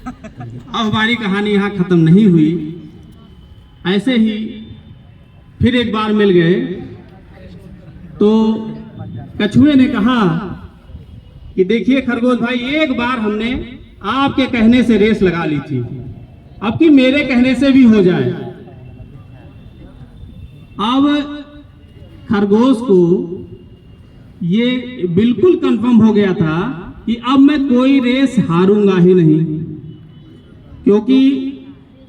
अब हमारी कहानी यहाँ खत्म नहीं हुई। ऐसे ही फिर एक बार मिल गए तो कछुए ने कहा कि देखिए खरगोश भाई, एक बार हमने आपके कहने से रेस लगा ली थी, अब कि मेरे कहने से भी हो जाए। अब खरगोश को ये बिल्कुल कंफर्म हो गया था कि अब मैं कोई रेस हारूंगा ही नहीं, क्योंकि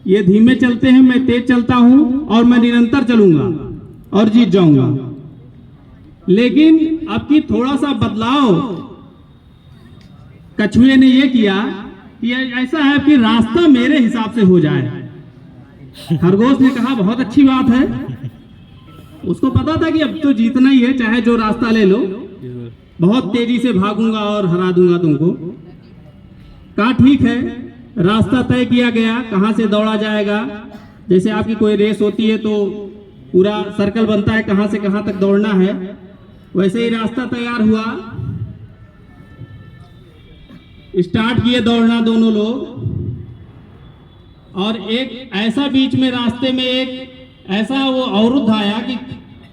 ये धीमे चलते हैं, मैं तेज चलता हूं और मैं निरंतर चलूंगा और जीत जाऊंगा। लेकिन अब की थोड़ा सा बदलाव कछुए ने ये किया कि ऐसा है कि रास्ता मेरे हिसाब से हो जाए। खरगोश ने कहा बहुत अच्छी बात है। उसको पता था कि अब तो जीतना ही है, चाहे जो रास्ता ले लो, बहुत तेजी से भागूंगा और हरा दूंगा तुमको। कहा ठीक है, रास्ता तय किया गया, कहां से दौड़ा जाएगा। जैसे आपकी कोई रेस होती है तो पूरा सर्कल बनता है, कहां से कहां तक दौड़ना है, वैसे ही रास्ता तैयार हुआ। स्टार्ट किए दौड़ना दोनों लोग, और एक ऐसा बीच में रास्ते में एक ऐसा वो अवरुद्ध आया कि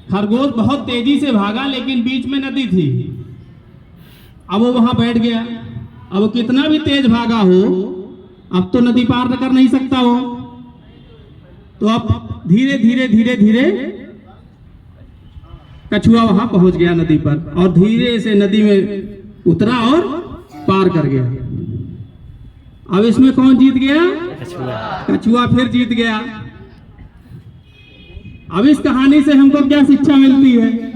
खरगोश बहुत तेजी से भागा, लेकिन बीच में नदी थी। अब वो वहां बैठ गया। अब वो कितना भी तेज भागा हो, अब तो नदी पार कर नहीं सकता हो। तो अब धीरे धीरे धीरे धीरे कछुआ वहां पहुंच गया नदी पर, और धीरे से नदी में उतरा और पार कर गया। अब इसमें कौन जीत गया? कछुआ फिर जीत गया। अब इस कहानी से हमको क्या शिक्षा मिलती है?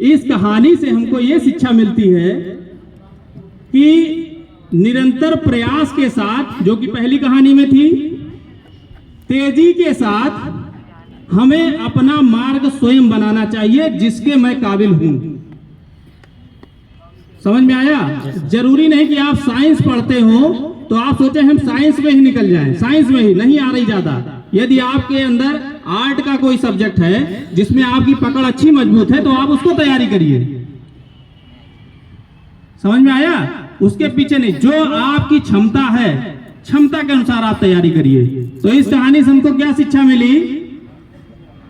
इस कहानी से हमको यह शिक्षा मिलती है कि निरंतर प्रयास के साथ, जो कि पहली कहानी में थी, तेजी के साथ हमें अपना मार्ग स्वयं बनाना चाहिए, जिसके मैं काबिल हूं। समझ में आया? जरूरी नहीं कि आप साइंस पढ़ते हो तो आप सोचे हम साइंस में ही निकल जाएं, साइंस में ही नहीं आ रही ज्यादा। यदि आपके अंदर आर्ट का कोई सब्जेक्ट है जिसमें आपकी पकड़ अच्छी मजबूत है तो आप उसको तैयारी करिए। समझ में आया? उसके पीछे नहीं, जो आपकी क्षमता है, क्षमता के अनुसार आप तैयारी करिए। तो इस कहानी से हमको क्या शिक्षा मिली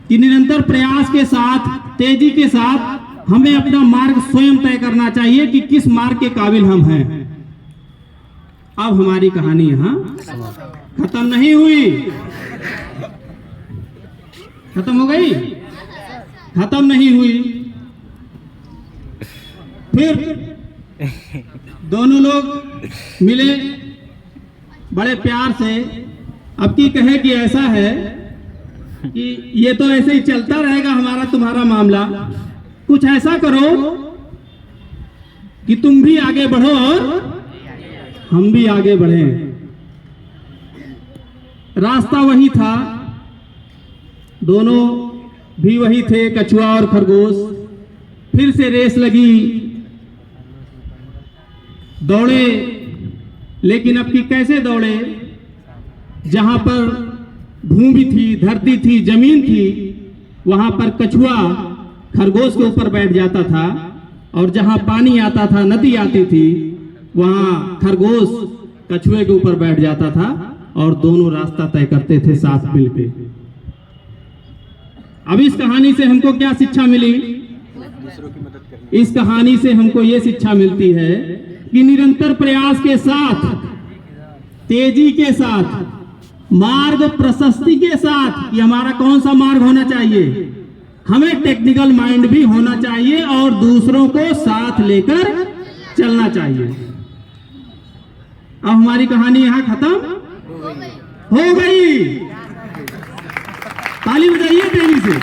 कि निरंतर प्रयास के साथ, तेजी के साथ हमें अपना मार्ग स्वयं तय करना चाहिए कि किस मार्ग के काबिल हम हैं। अब हमारी कहानी यहां खत्म नहीं हुई। खत्म हो गई? खत्म नहीं हुई। फिर दोनों लोग मिले बड़े प्यार से। अब की कहे कि ऐसा है कि ये तो ऐसे ही चलता रहेगा हमारा तुम्हारा मामला, कुछ ऐसा करो कि तुम भी आगे बढ़ो और हम भी आगे बढ़ें। रास्ता वही था, दोनों भी वही थे, कछुआ और खरगोश। फिर से रेस लगी, दौड़े, लेकिन अब की कैसे दौड़े? जहां पर भूमि थी, धरती थी, जमीन थी, वहां पर कछुआ खरगोश के ऊपर बैठ जाता था, और जहां पानी आता था, नदी आती थी, वहां खरगोश कछुए के ऊपर बैठ जाता था, और दोनों रास्ता तय करते थे साथ मिलकर। अब इस कहानी से हमको क्या शिक्षा मिली? इस कहानी से हमको ये शिक्षा मिलती है कि निरंतर प्रयास के साथ, तेजी के साथ, मार्ग प्रशस्ति के साथ, ये हमारा कौन सा मार्ग होना चाहिए? हमें टेक्निकल माइंड भी होना चाहिए और दूसरों को साथ लेकर चलना चाहिए। अब हमारी कहानी यहां खत्म हो गई। ताली बजाइए तेजी से।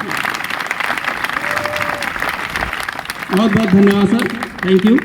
बहुत बहुत धन्यवाद सर, थैंक यू।